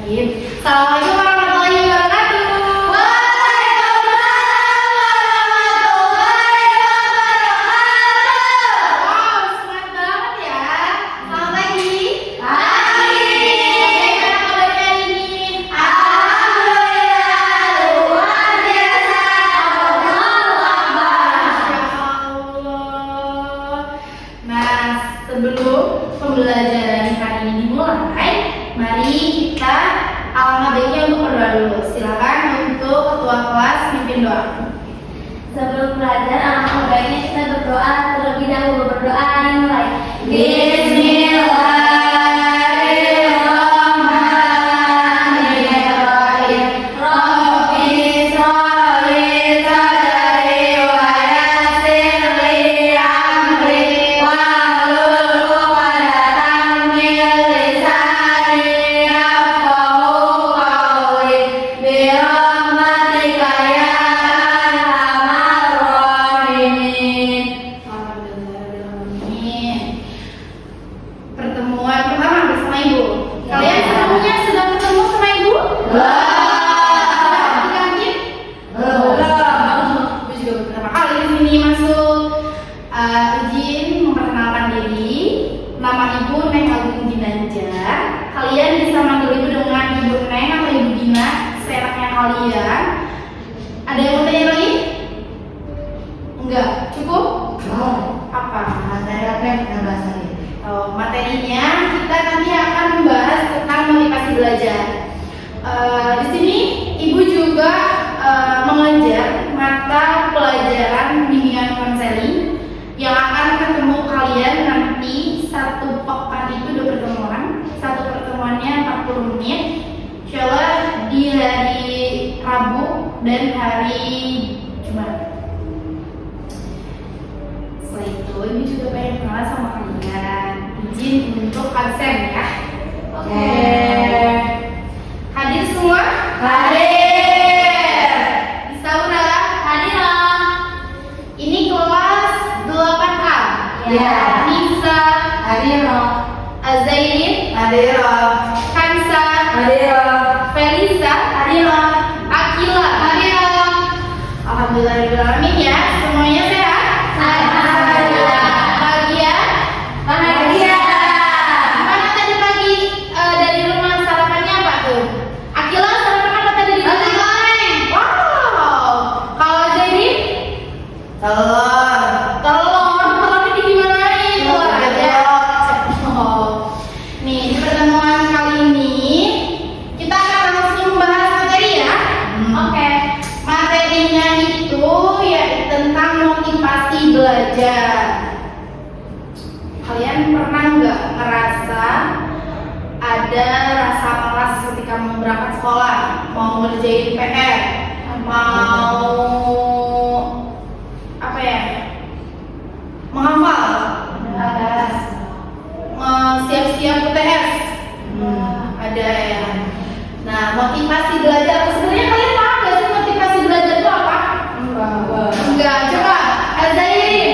Bismillahirrahmanirrahim. Assalamualaikum warahmatullahi wabarakatuh. Wow, semangat banget ya. Selamat pagi. Bagaimana kabarnya hari ini? Luar biasa. Masya Allah. Nah, sebelum pembelajaran hari ini dimulai, mari kita alangkah baiknya untuk berdoa dulu. Silakan untuk ketua kelas mimpin doa. Sebelum belajar, alangkah baiknya kita berdoa terlebih dahulu. Berdoa dimulai. Bismillahirrahmanirrahim. Rabbi sholli sadri wa yassir li amri wahlul 'uqdatam min lisani yafqahu qawli birahmatika ya arhamar rahimin. Alhamdulillahirrahmanirrahim. Pertemuan pertama bersama Ibu. Kalian sebelumnya sudah bertemu sama Ibu? Di kantin? Ibu juga pertama kali di sini masuk. Izin memperkenalkan diri. Nama Ibu Neng Agung Ginanjar. Kalian bisa manggil Ibu dengan Ibu Neng atau Ibu Gina, seenaknya kalian. Ada yang mau tanya lagi? Enggak, cukup? Apa? Materinya kita nanti akan membahas tentang motivasi belajar. Di sini Ibu juga mengajar mata pelajaran bimbingan konseling yang akan ketemu kalian nanti satu pekan itu 2 pertemuan. Satu pertemuannya 40 menit. Insyaallah di hari Rabu dan hari Jumat. Setelah itu Ibu juga pengen kenalan sama kalian. Izin untuk absen ya. Oke. Hadir semua? Hadir. Isaura? Hadir. Ini kelas 8A. Ya. Nisa, Hadir. Azairin, Hadir. Kansa, Hadir. Felisa, Hadir. Akila, Alhamdulillahirrahmanirrahim ya. Semuanya sehat? Alhamdulillah. Bahagia? Bahagia. Gimana tadi pagi dari rumah sarapannya apa tuh? Akila sarapan apa tadi di rumah? Wow. Kalau Zairin? Telur ini digimanain? Telur aja. Oh. Nih, di pertemuan kali ini kita akan langsung membahas materi ya. Oke. Materinya itu yaitu tentang motivasi belajar. Kalian pernah nggak ngerasa ada rasa malas ketika mau berangkat sekolah, mau ngerjain PR, mau apa ya, menghafal, siap-siap UTS, ada ya. Nah, motivasi belajar sebenarnya kalian paham nggak sih motivasi belajar itu apa? Enggak, coba Azairin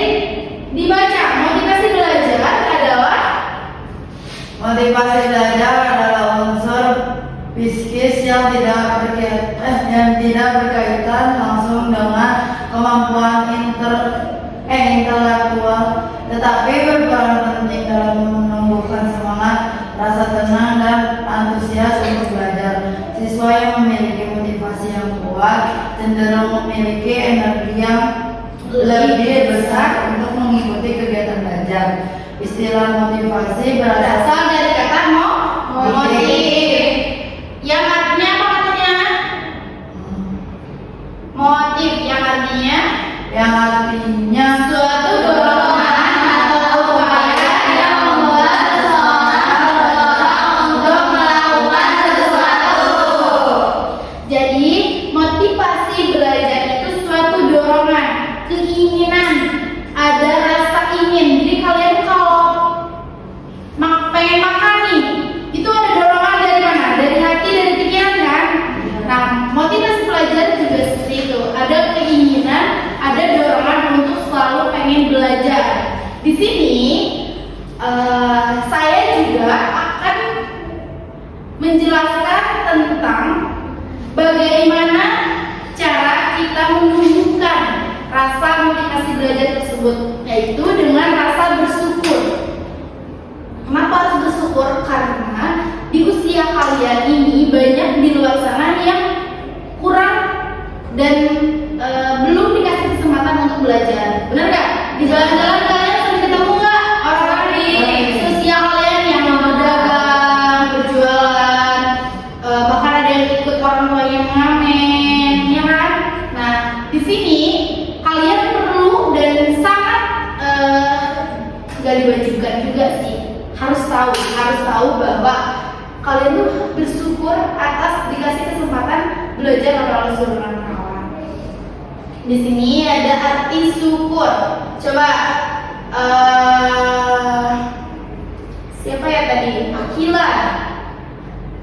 dibaca. Motivasi belajar adalah Motivasi belajar adalah unsur psikis yang tidak berkaitan langsung dengan kemampuan intelektual, tetapi berperan penting dalam menumbuhkan semangat, rasa tenang dan antusias untuk belajar. Siswa yang memiliki motivasi yang kuat cenderung memiliki energi yang lebih besar untuk mengikuti kegiatan belajar. Istilah motivasi berasal berasal dari kata motif. Yang artinya apa katanya? Motif yang artinya suatu dorongan atau upaya yang membuat seseorang untuk melakukan sesuatu. Jadi motivasi belajar itu suatu dorongan, keinginan, ada rasa ingin. Jadi kalian kalau pengen makan nih, itu ada dorongan dari mana? tentang bagaimana cara kita menumbuhkan rasa motivasi belajar tersebut, yaitu dengan rasa bersyukur. Kenapa harus bersyukur? Karena di usia kalian ini banyak di luar sana yang kurang dan belum dikasih kesempatan untuk belajar. Benar nggak? Di jalan-jalan kalian sering ketemu nggak orang-orang di sosial kalian yang mau berdagang, berjualan, bahkan ada yang ikut orang tua yang mengamen, ya kan? Nah, di sini kalian perlu dan sangat nggak diwajibkan juga sih. Harus tahu bahwa kalian tuh bersyukur atas dikasih kesempatan belajar oleh Subhanahu wa Ta'ala. Di sini ada arti syukur. Coba siapa ya tadi?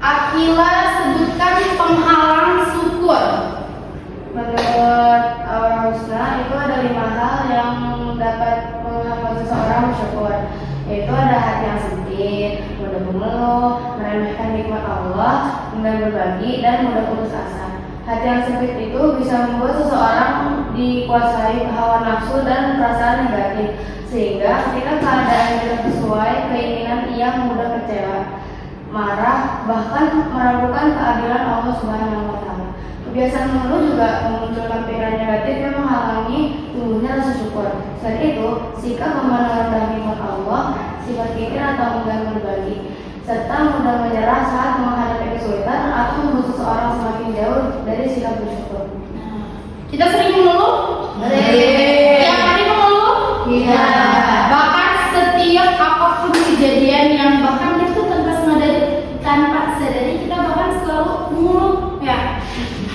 Akila sebutkan penghalang syukur. Menurut Al-Husna itu ada 5 hal yang dapat menghambat seseorang bersyukur, yaitu ada hati yang sempit, mudah mengeluh, meremehkan nikmat Allah, mudah berbagi, dan mudah putus asa. Hati yang sempit itu bisa membuat seseorang dikuasai hawa nafsu dan perasaan negatif, sehingga ketika keadaan tidak sesuai keinginan ia mudah kecewa, marah, bahkan meragukan keadilan Allah Subhanahu wa Ta'ala. Kebiasaan mengeluh juga memunculkan pikiran negatif yang menghalangi tumbuhnya rasa syukur. Selain itu, sikap memandang rendah nikmat Allah, sifat kikir atau enggan berbagi, serta mudah menyerah saat menghadapi kesulitan atau membuat seseorang semakin jauh dari sikap bersyukur. Kita sering mengeluh? Tiap hari mengeluh? Iya. Bahkan setiap apapun kejadian yang bahkan itu tanpa sadari kita bahkan selalu mengeluh, ya.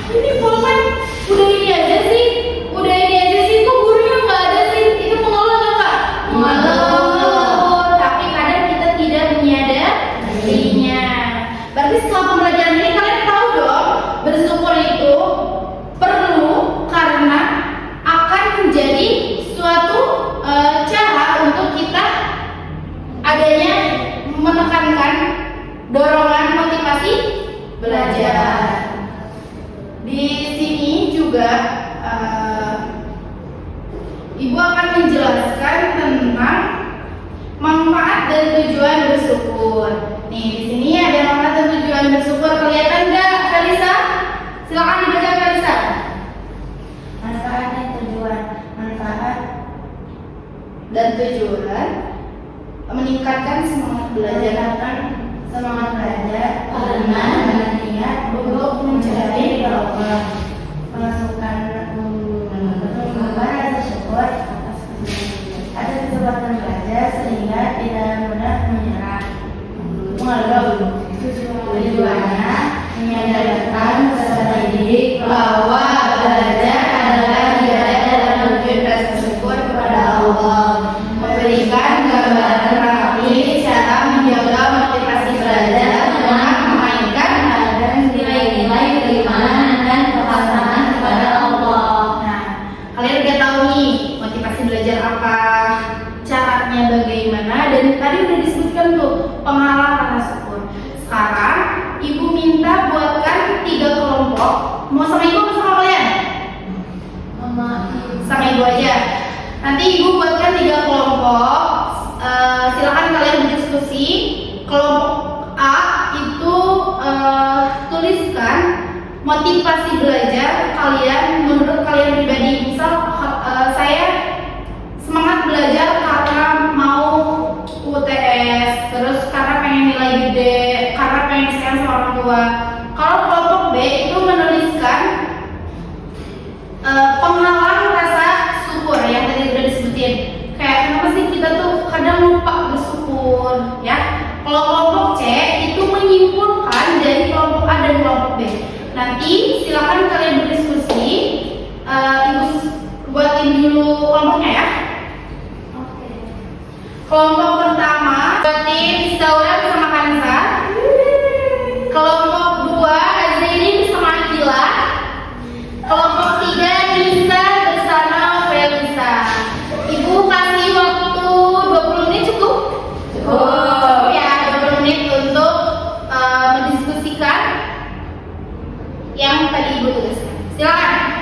Ini pulpen udah ini aja sih, kok gurunya nggak ada sih, itu mengeluh atau nggak? Mengeluh, tapi kadang kita tidak menyadarinya. Berarti setelah pembelajaran ini kalian tahu dong, bersyukur itu perlu karena akan menjadi suatu cara untuk kita adanya menekankan dorongan motivasi belajar. Di sini juga Ibu akan menjelaskan tentang manfaat dan tujuan bersyukur. Nih, di sini ada manfaat dan tujuan bersyukur. Kelihatan nggak, Kalisa? Silakan dibaca, Kalisa. Manfaat dan tujuan. Manfaat Dan tujuan meningkatkan semangat belajar. semangat belajar karena dengan niat untuk mencari Allah, memasukkan rasa syukur atas ada kesempatan belajar sehingga tidak mudah menyerah. Tujuannya menyadarkan peserta didik bahwa belajar adalah ibadah dalam wujud rasa syukur kepada Allah, memberikan gambaran rapi cara menjaga motivasi belajar dengan memainkan dan nilai-nilai keimanan dan kepasrahan kepada Allah. Nah, kalian udah tahu nih motivasi belajar apa, caranya bagaimana, dan tadi udah disebutkan tuh penghalang rasa syukur. Sekarang Ibu minta buatkan 3 kelompok. Mau sama Ibu atau sama kalian? Sama Ibu aja. Nanti Ibu buatkan 3 kelompok. Silakan kalian berdiskusi. Kelompok A itu tuliskan motivasi belajar kalian menurut kalian pribadi. Misal saya semangat belajar karena mau UTS, terus karena pengen nilai gede, karena pengen disayang sama orang tua. Kalau kelompok B itu menuliskan penghalang rasa syukur yang tadi udah disebutin. Kayak kenapa sih kita tuh kadang lupa bersyukur, ya? Kalau kelompok C itu menyimpulkan dari kelompok A dan kelompok B. Nanti silakan kalian berdiskusi. Ibu buatin dulu kelompoknya ya. Kelompok pertama buatin Sauran sama Kansa. Kelompok 2 Azrini bersama Akila. Kelompok 3 Nisa bersama Felisa. Ibu kasih waktu 20 menit cukup? Cukup ya, 20 menit untuk mendiskusikan yang tadi Ibu tuliskan. Silakan.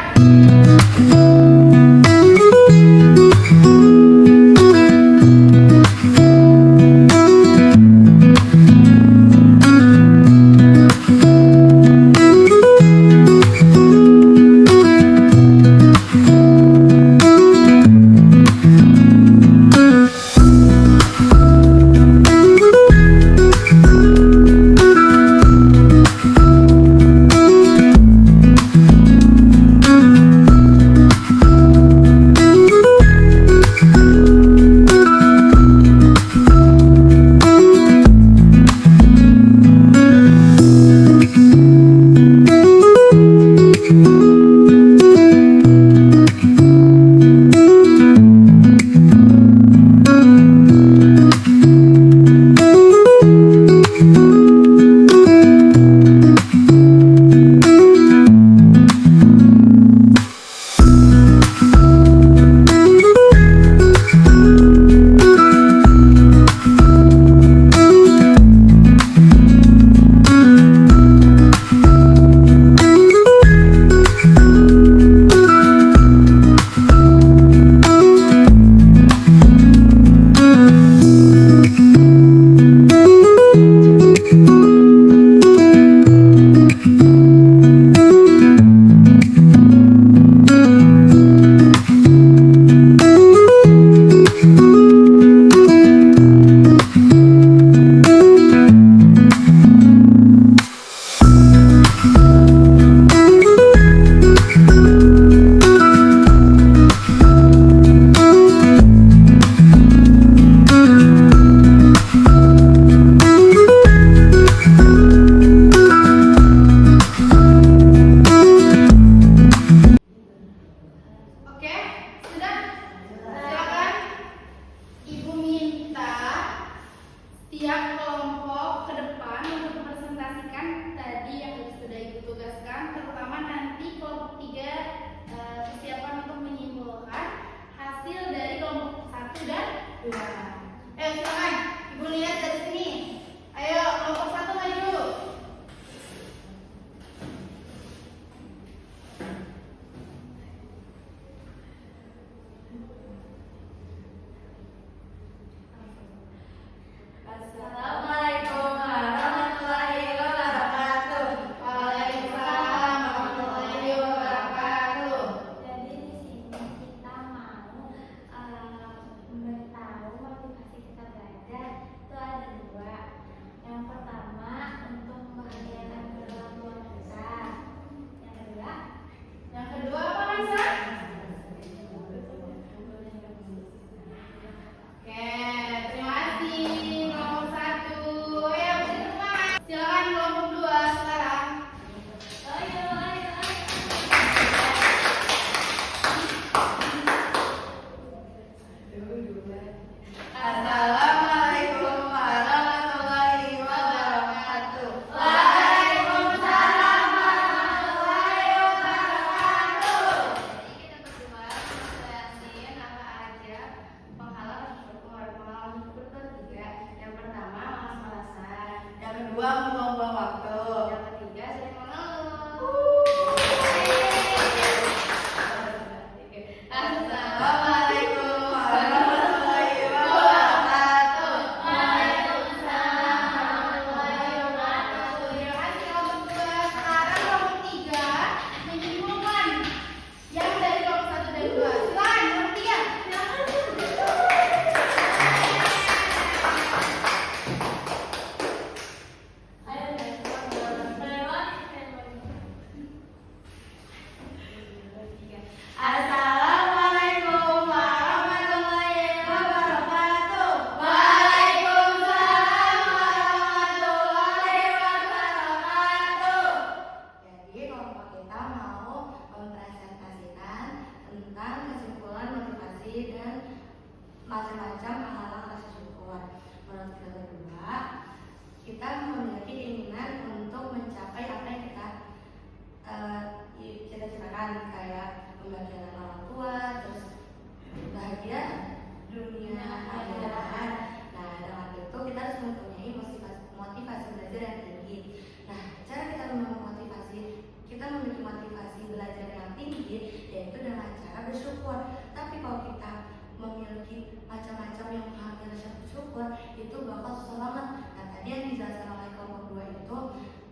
bersyukur. Tapi kalau kita memiliki macam-macam yang menghambat rasa bersyukur, itu bakal susah banget. Nah, tadi yang dijelaskan oleh kelompok 2 itu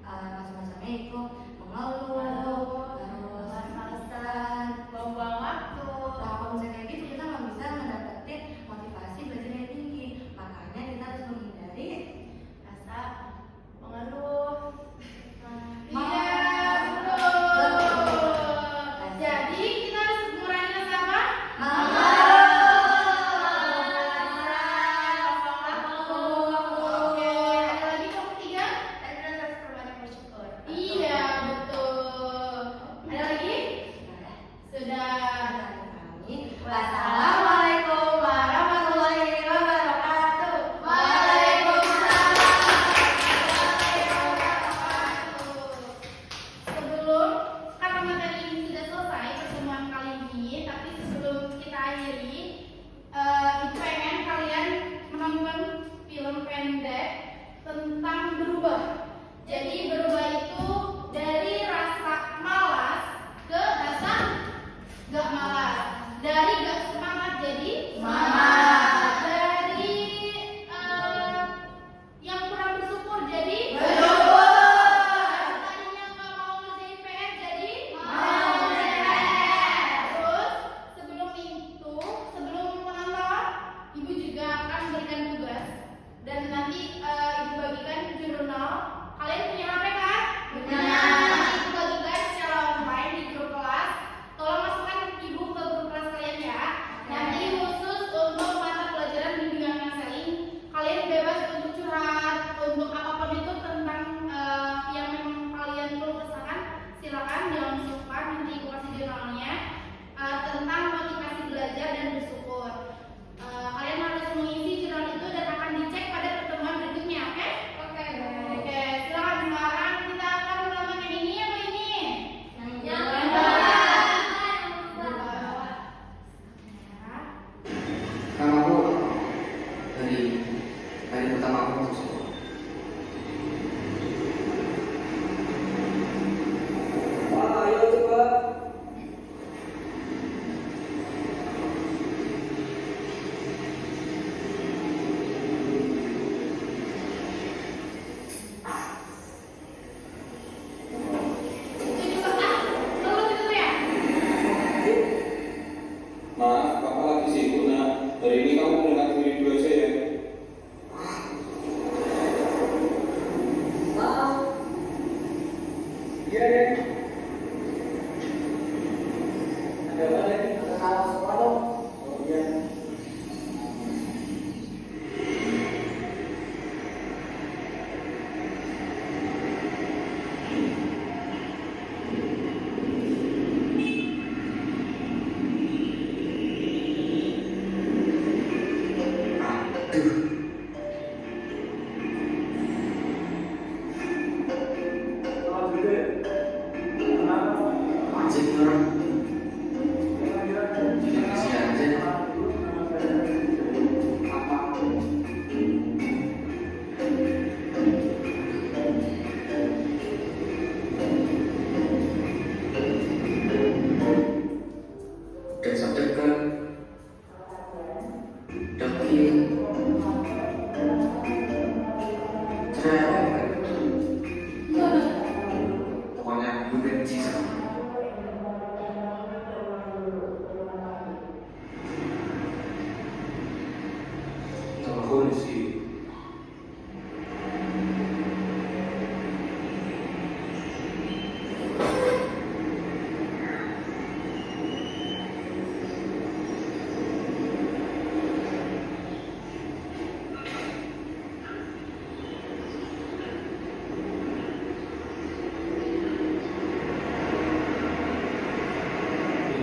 macam-macamnya itu mengeluh, terus males-malesan, buang-buang waktu. Nah, kalau misalnya kayak gitu kita nggak bisa mendapatkan motivasi belajar yang tinggi. Makanya kita harus menghindari Rasa mengeluh. Iya, betul. Jadi kita harus mengurangi rasa apa? Oke, ada lagi kelompok 3? Dan kita harus perbanyak bersyukur. Iya, betul. Ada lagi? Sudah. Wassalamualaikum warahmatullahi wabarakatuh. Waalaikumsalam warahmatullahi wabarakatuh. Sebelum karena materi ini sudah selesai pertemuan kali ini, tapi sebelum kita akhiri, Ibu pengen kalian menonton film pendek tentang berubah. Jadi berubah itu dari rasa malas ke rasa gak malas, dari gak semangat jadi semangat, dari yang kurang bersyukur jadi bersyukur, tadinya gak mau ngerjain PR jadi mau ngerjain PR. Terus sebelum menonton, Ibu juga akan berikan tugas dan nanti Ibu bagikan jurnal. Kalian punya HP kan? Punya. Nanti Ibu bagikan secara online di grup kelas. Tolong masukkan Ibu ke grup kelas kalian ya. Nanti khusus untuk mata pelajaran bimbingan konseling, kalian bebas untuk curhat, untuk apapun itu tentang yang memang kalian perlu kesahan. Silakan jangan sungkan, nanti Ibu kasih jurnalnya tentang motivasi belajar dan bersyukur. Kalian harus mengisi jurnal itu dan akan dicek pada pertemuan berikutnya, oke? Oke. Silakan sekarang kita akan menonton yang ini atau ini? Yang bawah. Nama aku dari hari pertama aku masuk sekolah. Ayo cepat. Tujuh setengah. Lulus itu ya? Maaf, Papa lagi sibuk, Nak. Hari ini kamu mendekati diri dua saya ya. Iya deh. Ada apa lagi? Ada salah sekolah dong. Oh iya. Wajib orang. Kasihan aja. Apa? Deg-degan, dekil, cerewet. Pokoknya gue benci sama dia. Nama kondisi.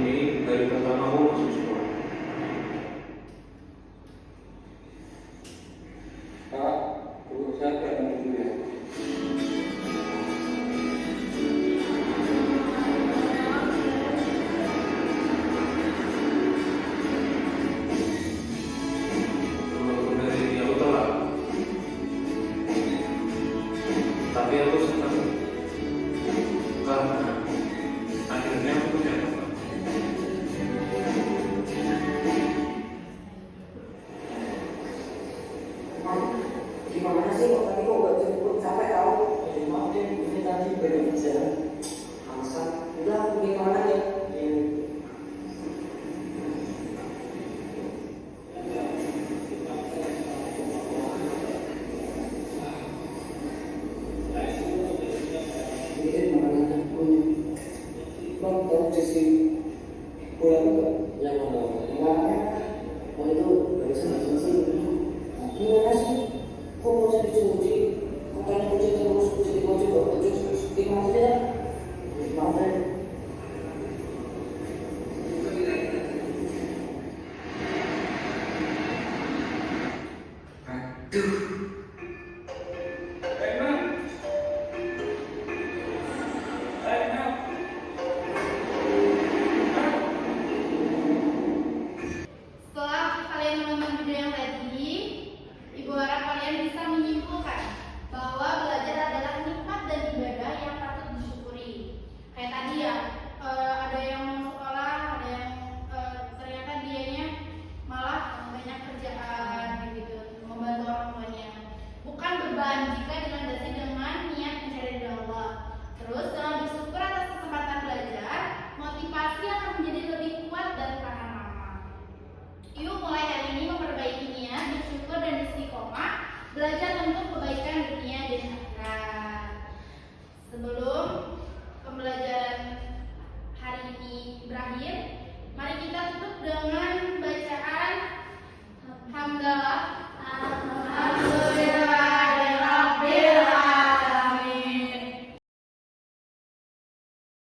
Ini dari pertama aku masuk sekolah. Kak, saya pengen dulu ya. Walaupun dari ini aku telat, tapi aku senang karena akhirnya aku punya teman. bisa alasan udah aku pergi kawan aja. Ini mana punya bang tahu sisi pulang enggak yang mana enggak oh itu dari sana selesai gimana sih kok mau jadi cuci katanya cuci terus cuci baju terus gimana sih dah gimana Aduh. Setelah kalian menonton video yang tadi, Ibu harap kalian bisa menyimpulkan bahwa belajar adalah nikmat dan ibadah yang patut disyukuri. Kayak tadi ya, ada yang mau sekolah, ada yang ternyata dianya malah banyak kerjaan gitu, membantu orang tuanya. Bukan beban jika dilandasi dengan niat mencari ridho Allah. Terus dengan bersyukur atas kesempatan belajar, motivasi akan menjadi lebih kuat dan tahan lama. Yuk mulai hari ini memperbaiki niat, bersyukur dan istiqomah, belajar untuk kebaikan dunia dan akhirat. Sebelum pembelajaran hari ini berakhir, mari kita tutup dengan bacaan hamdalah